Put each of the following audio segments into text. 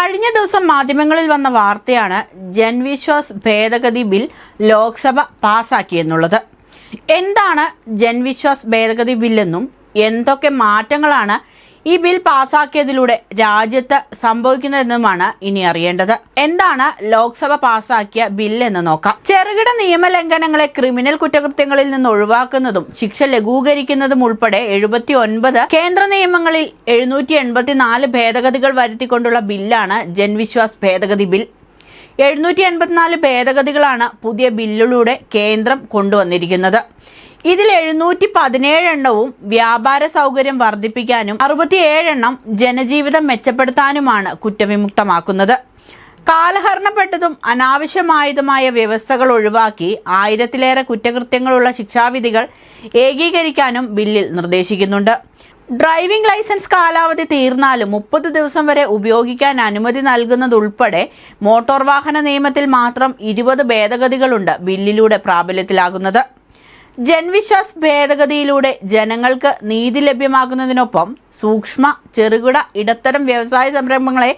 കഴിഞ്ഞ ദിവസം മാധ്യമങ്ങളിൽ വന്ന വാർത്തയാണ് ജൻവിശ്വാസ് ഭേദഗതി ബിൽ ലോക്സഭ പാസാക്കിയെന്നുള്ളത്. എന്താണ് ജൻവിശ്വാസ് ഭേദഗതി ബില്ലെന്നും എന്തൊക്കെ മാറ്റങ്ങളാണ് ഈ ബിൽ പാസാക്കിയതിലൂടെ രാജ്യത്ത് സംഭവിക്കുന്നതെന്നുമാണ് ഇനി അറിയേണ്ടത്. എന്താണ് ലോക്സഭ പാസാക്കിയ ബില്ലെന്ന് നോക്കാം. ചെറുകിട നിയമലംഘനങ്ങളെ ക്രിമിനൽ കുറ്റകൃത്യങ്ങളിൽ നിന്ന് ഒഴിവാക്കുന്നതും ശിക്ഷ ലഘൂകരിക്കുന്നതും ഉൾപ്പെടെ 79 കേന്ദ്ര നിയമങ്ങളിൽ 784 ഭേദഗതികൾ വരുത്തിക്കൊണ്ടുള്ള ബില്ലാണ് ജൻവിശ്വാസ് ഭേദഗതി ബിൽ. 784 ഭേദഗതികളാണ് പുതിയ ബില്ലിലൂടെ കേന്ദ്രം കൊണ്ടുവന്നിരിക്കുന്നത്. ഇതിൽ 717 എണ്ണവും വ്യാപാര സൗകര്യം വർദ്ധിപ്പിക്കാനും 67 എണ്ണം ജനജീവിതം മെച്ചപ്പെടുത്താനുമാണ് കുറ്റവിമുക്തമാക്കുന്നത്. കാലഹരണപ്പെട്ടതും അനാവശ്യമായതുമായ വ്യവസ്ഥകൾ ഒഴിവാക്കി 1000-ലേറെ കുറ്റകൃത്യങ്ങളുള്ള ശിക്ഷാവിധികൾ ഏകീകരിക്കാനും ബില്ലിൽ നിർദ്ദേശിക്കുന്നുണ്ട്. ഡ്രൈവിംഗ് ലൈസൻസ് കാലാവധി തീർന്നാലും 30 ദിവസം വരെ ഉപയോഗിക്കാൻ അനുമതി നൽകുന്നതുൾപ്പെടെ മോട്ടോർ വാഹന നിയമത്തിൽ മാത്രം 20 ഭേദഗതികളുണ്ട് ബില്ലിലൂടെ പ്രാബല്യത്തിലാകുന്നത്. ജൻവിശ്വാസ് ഭേദഗതിയിലൂടെ ജനങ്ങൾക്ക് നീതി ലഭ്യമാക്കുന്നതിനൊപ്പം സൂക്ഷ്മ, ചെറുകിട, ഇടത്തരം വ്യവസായ സംരംഭങ്ങളെ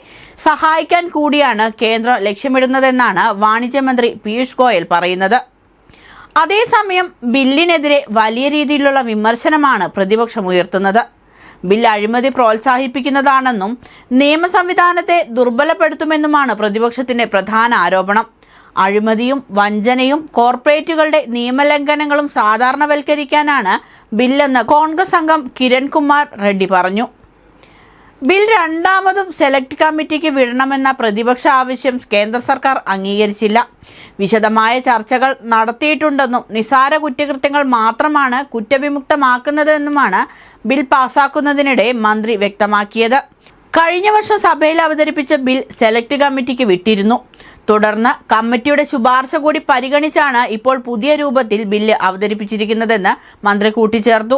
സഹായിക്കാൻ കൂടിയാണ് കേന്ദ്രം ലക്ഷ്യമിടുന്നതെന്നാണ് വാണിജ്യമന്ത്രി പീയൂഷ് ഗോയൽ പറയുന്നത്. അതേസമയം ബില്ലിനെതിരെ വലിയ രീതിയിലുള്ള വിമർശനമാണ് പ്രതിപക്ഷം ഉയർത്തുന്നത്. ബിൽ അഴിമതി പ്രോത്സാഹിപ്പിക്കുന്നതാണെന്നും നിയമ സംവിധാനത്തെ ദുർബലപ്പെടുത്തുമെന്നുമാണ് പ്രതിപക്ഷത്തിന്റെ പ്രധാന ആരോപണം. അഴിമതിയും വഞ്ചനയും കോർപ്പറേറ്റുകളുടെ നിയമലംഘനങ്ങളും സാധാരണവൽക്കരിക്കാനാണ് ബില്ലെന്ന് കോൺഗ്രസ് അംഗം കിരൺകുമാർ റെഡ്ഡി പറഞ്ഞു. ബിൽ രണ്ടാമതും സെലക്ട് കമ്മിറ്റിക്ക് വിടണമെന്ന പ്രതിപക്ഷ ആവശ്യം കേന്ദ്ര സർക്കാർ അംഗീകരിച്ചില്ല. വിശദമായ ചർച്ചകൾ നടത്തിയിട്ടുണ്ടെന്നും നിസ്സാര കുറ്റകൃത്യങ്ങൾ മാത്രമാണ് കുറ്റവിമുക്തമാക്കുന്നതെന്നുമാണ് ബിൽ പാസാക്കുന്നതിനിടെ മന്ത്രി വ്യക്തമാക്കിയത്. കഴിഞ്ഞ വർഷം സഭയിൽ അവതരിപ്പിച്ച ബിൽ സെലക്ട് കമ്മിറ്റിക്ക് വിട്ടിരുന്നു. തുടർന്ന് കമ്മിറ്റിയുടെ ശുപാർശ കൂടി പരിഗണിച്ചാണ് ഇപ്പോൾ പുതിയ രൂപത്തിൽ ബില്ല് അവതരിപ്പിച്ചിരിക്കുന്നതെന്ന് മന്ത്രി കൂട്ടിച്ചേർത്തു.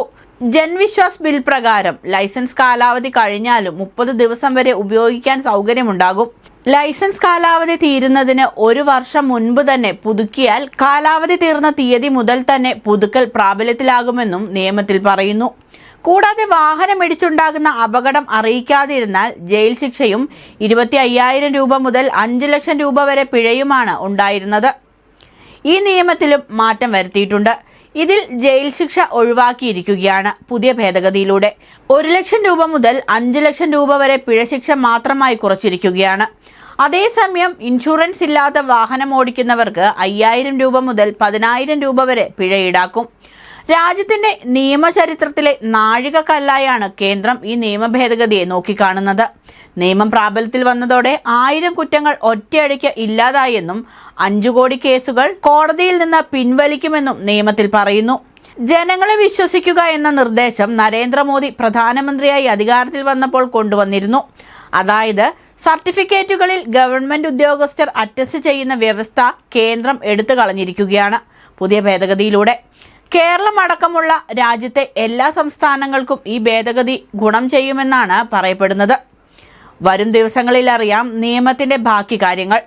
ജൻവിശ്വാസ് ബിൽ പ്രകാരം ലൈസൻസ് കാലാവധി കഴിഞ്ഞാലും 30 ദിവസം വരെ ഉപയോഗിക്കാൻ സൗകര്യമുണ്ടാകും. ലൈസൻസ് കാലാവധി തീരുന്നതിന് 1 വർഷം മുൻപ് തന്നെ പുതുക്കിയാൽ കാലാവധി തീർന്ന തീയതി മുതൽ തന്നെ പുതുക്കൽ പ്രാബല്യത്തിലാകുമെന്നും നിയമത്തിൽ പറയുന്നു. കൂടാതെ വാഹനമിടിച്ചുണ്ടാകുന്ന അപകടം അറിയിക്കാതിരുന്നാൽ ജയിൽ ശിക്ഷയും 25,000 രൂപ മുതൽ 5 ലക്ഷം രൂപ വരെ പിഴയുമാണ് ഉണ്ടായിരുന്നത്. ഈ നിയമത്തിലും മാറ്റം വരുത്തിയിട്ടുണ്ട്. ഇതിൽ ജയിൽ ശിക്ഷ ഒഴിവാക്കിയിരിക്കുകയാണ് പുതിയ ഭേദഗതിയിലൂടെ. 1 ലക്ഷം രൂപ മുതൽ 5 ലക്ഷം രൂപ വരെ പിഴ ശിക്ഷ മാത്രമായി കുറച്ചിരിക്കുകയാണ്. അതേസമയം ഇൻഷുറൻസ് ഇല്ലാതെ വാഹനം ഓടിക്കുന്നവർക്ക് 5,000 രൂപ മുതൽ 10,000 രൂപ വരെ പിഴ ഈടാക്കും. രാജ്യത്തിന്റെ നിയമചരിത്രത്തിലെ നാഴികക്കല്ലായാണ് കേന്ദ്രം ഈ നിയമ ഭേദഗതിയെ നോക്കിക്കാണുന്നത്. നിയമം പ്രാബല്യത്തിൽ വന്നതോടെ 1000 കുറ്റങ്ങൾ ഒറ്റയടിക്ക് ഇല്ലാതായെന്നും 5 കോടി കേസുകൾ കോടതിയിൽ നിന്ന് പിൻവലിക്കുമെന്നും നിയമത്തിൽ പറയുന്നു. ജനങ്ങളെ വിശ്വസിക്കുക എന്ന നിർദ്ദേശം നരേന്ദ്രമോദി പ്രധാനമന്ത്രിയായി അധികാരത്തിൽ വന്നപ്പോൾ കൊണ്ടുവന്നിരുന്നു. അതായത് സർട്ടിഫിക്കറ്റുകളിൽ ഗവൺമെന്റ് ഉദ്യോഗസ്ഥർ അറ്റസ്റ്റ് ചെയ്യുന്ന വ്യവസ്ഥ കേന്ദ്രം എടുത്തു കളഞ്ഞിരിക്കുകയാണ് പുതിയ ഭേദഗതിയിലൂടെ. കേരളം അടക്കമുള്ള രാജ്യത്തെ എല്ലാ സംസ്ഥാനങ്ങൾക്കും ഈ ഭേദഗതി ഗുണം ചെയ്യുമെന്നാണ് പറയപ്പെടുന്നത്. വരും ദിവസങ്ങളിൽ അറിയാം നിയമത്തിന്റെ ബാക്കി കാര്യങ്ങൾ.